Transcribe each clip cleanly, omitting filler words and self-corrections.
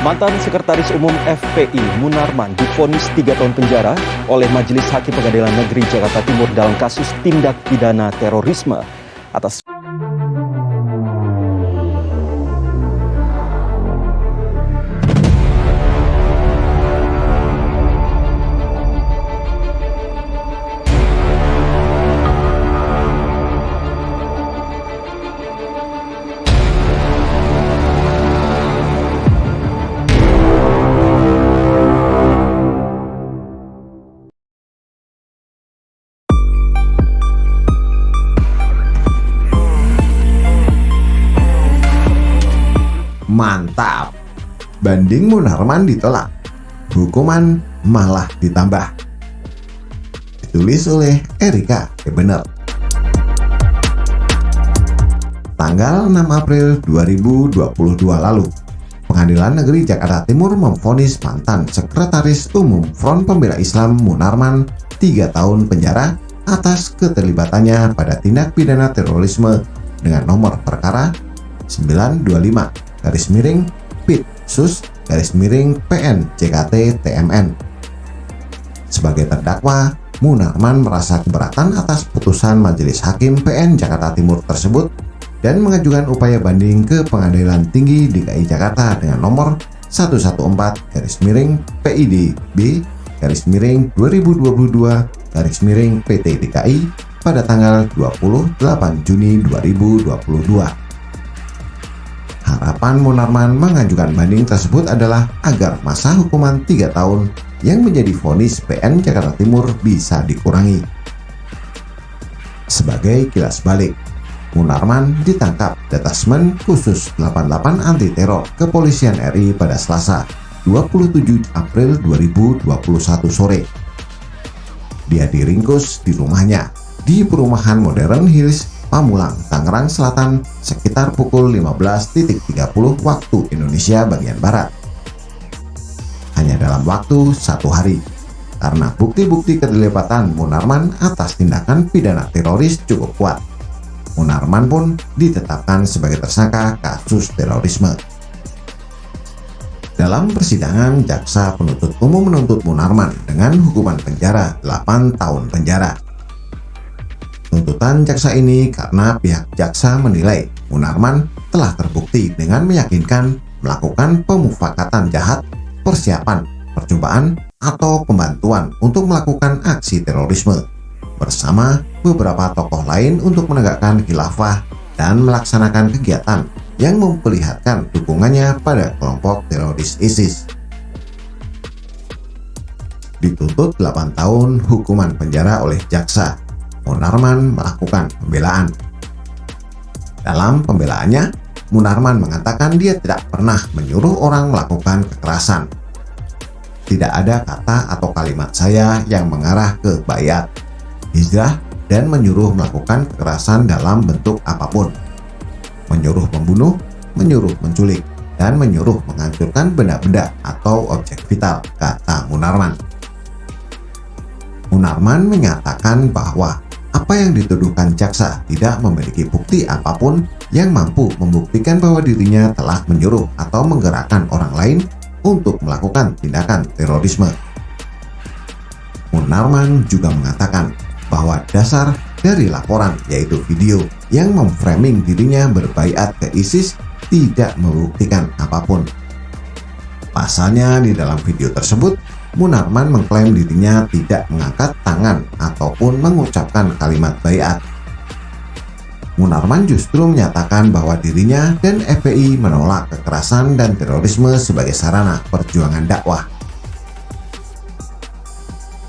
Mantan Sekretaris Umum FPI Munarman divonis 3 tahun penjara oleh Majelis Hakim Pengadilan Negeri Jakarta Timur dalam kasus tindak pidana terorisme atas Mantap, banding Munarman ditolak, hukuman malah ditambah. Ditulis oleh Erika Ebener. Tanggal 6 April 2022 lalu, Pengadilan Negeri Jakarta Timur memvonis mantan Sekretaris Umum Front Pembela Islam Munarman 3 tahun penjara atas keterlibatannya pada tindak pidana terorisme dengan nomor perkara 925-PIT-PN JKT TMN. Sebagai terdakwa, Munarman merasa keberatan atas putusan Majelis Hakim PN Jakarta Timur tersebut dan mengajukan upaya banding ke Pengadilan Tinggi DKI Jakarta dengan nomor 114-PIDB-2022-PT DKI pada tanggal 28 Juni 2022. Harapan Munarman mengajukan banding tersebut adalah agar masa hukuman 3 tahun yang menjadi vonis PN Jakarta Timur bisa dikurangi. Sebagai kilas balik, Munarman ditangkap Detasmen Khusus 88 Anti Teror Kepolisian RI pada Selasa 27 April 2021 sore. Dia diringkus di rumahnya di perumahan Modern Hills, Pamulang, Tangerang Selatan sekitar pukul 15.30 waktu Indonesia bagian Barat. Hanya dalam waktu 1 hari, karena bukti-bukti keterlibatan Munarman atas tindakan pidana teroris cukup kuat. Munarman pun ditetapkan sebagai tersangka kasus terorisme. Dalam persidangan, jaksa penuntut umum menuntut Munarman dengan hukuman penjara 8 tahun penjara. Tuntutan jaksa ini karena pihak jaksa menilai Munarman telah terbukti dengan meyakinkan melakukan pemufakatan jahat, persiapan, percobaan, atau pembantuan untuk melakukan aksi terorisme bersama beberapa tokoh lain untuk menegakkan khilafah dan melaksanakan kegiatan yang memperlihatkan dukungannya pada kelompok teroris ISIS. Dituntut 8 tahun hukuman penjara oleh jaksa, Munarman melakukan pembelaan. Dalam pembelaannya, Munarman mengatakan dia tidak pernah menyuruh orang melakukan kekerasan. Tidak ada kata atau kalimat saya yang mengarah ke bayat, hijrah, dan menyuruh melakukan kekerasan dalam bentuk apapun. Menyuruh membunuh, menyuruh menculik, dan menyuruh menghancurkan benda-benda atau objek vital, kata Munarman. Munarman menyatakan bahwa apa yang dituduhkan jaksa tidak memiliki bukti apapun yang mampu membuktikan bahwa dirinya telah menyuruh atau menggerakkan orang lain untuk melakukan tindakan terorisme. Munarman juga mengatakan bahwa dasar dari laporan, yaitu video yang memframing dirinya berbaiat ke ISIS, tidak membuktikan apapun. Pasalnya, di dalam video tersebut, Munarman mengklaim dirinya tidak mengangkat tangan ataupun mengucapkan kalimat baiat. Munarman justru menyatakan bahwa dirinya dan FPI menolak kekerasan dan terorisme sebagai sarana perjuangan dakwah.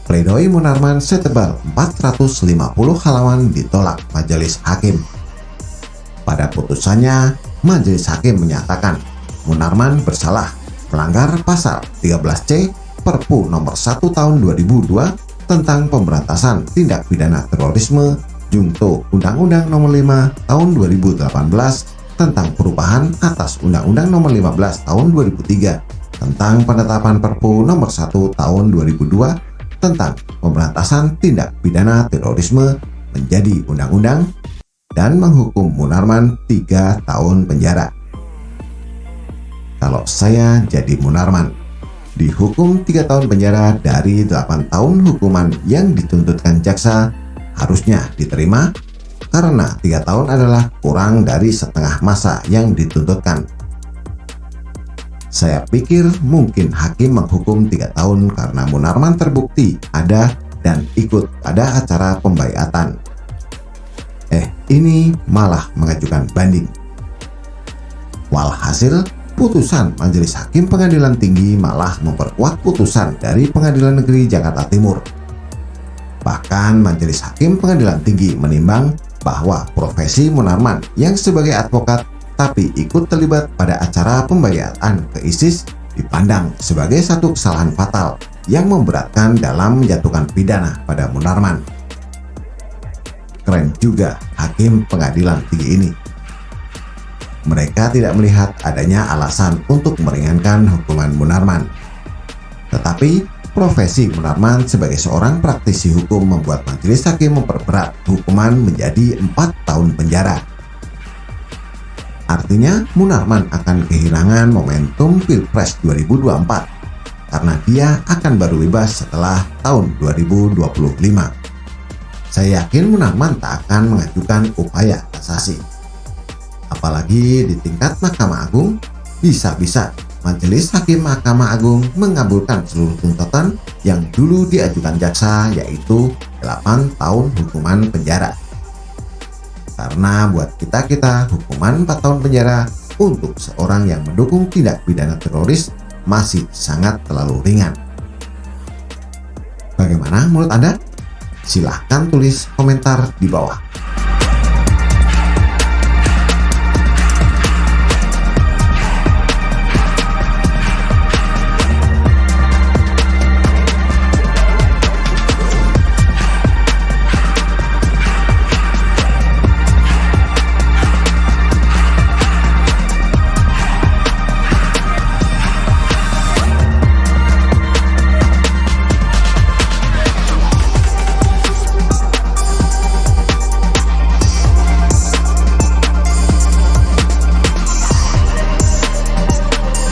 Pledoi Munarman setebal 450 halaman ditolak Majelis Hakim. Pada putusannya, Majelis Hakim menyatakan Munarman bersalah melanggar pasal 13C Perpu nomor 1 tahun 2002 tentang pemberantasan tindak pidana terorisme Junto Undang-Undang nomor 5 tahun 2018 tentang perubahan atas Undang-Undang nomor 15 tahun 2003 tentang penetapan Perpu nomor 1 tahun 2002 tentang pemberantasan tindak pidana terorisme menjadi undang-undang dan menghukum Munarman 3 tahun penjara. kalau saya jadi Munarman. Dihukum 3 tahun penjara dari 8 tahun hukuman yang dituntutkan jaksa harusnya diterima karena 3 tahun adalah kurang dari setengah masa yang dituntutkan. Saya pikir mungkin hakim menghukum 3 tahun karena Munarman terbukti ada dan ikut pada acara pembaiatan. Ini malah mengajukan banding. Walhasil, putusan Majelis Hakim Pengadilan Tinggi malah memperkuat putusan dari Pengadilan Negeri Jakarta Timur. Bahkan Majelis Hakim Pengadilan Tinggi menimbang bahwa profesi Munarman yang sebagai advokat tapi ikut terlibat pada acara pembaiatan ke ISIS dipandang sebagai satu kesalahan fatal yang memberatkan dalam menjatuhkan pidana pada Munarman. Keren juga Hakim Pengadilan Tinggi ini. Mereka tidak melihat adanya alasan untuk meringankan hukuman Munarman. Tetapi profesi Munarman sebagai seorang praktisi hukum membuat majelis hakim memperberat hukuman menjadi 4 tahun penjara. Artinya Munarman akan kehilangan momentum Pilpres 2024 karena dia akan baru bebas setelah tahun 2025. Saya yakin Munarman tak akan mengajukan upaya kasasi. Apalagi di tingkat Mahkamah Agung, bisa-bisa Majelis Hakim Mahkamah Agung mengabulkan seluruh tuntutan yang dulu diajukan jaksa, yaitu 8 tahun hukuman penjara. Karena buat kita hukuman 4 tahun penjara untuk seorang yang mendukung tindak pidana teroris masih sangat terlalu ringan. Bagaimana menurut Anda? Silahkan tulis komentar di bawah.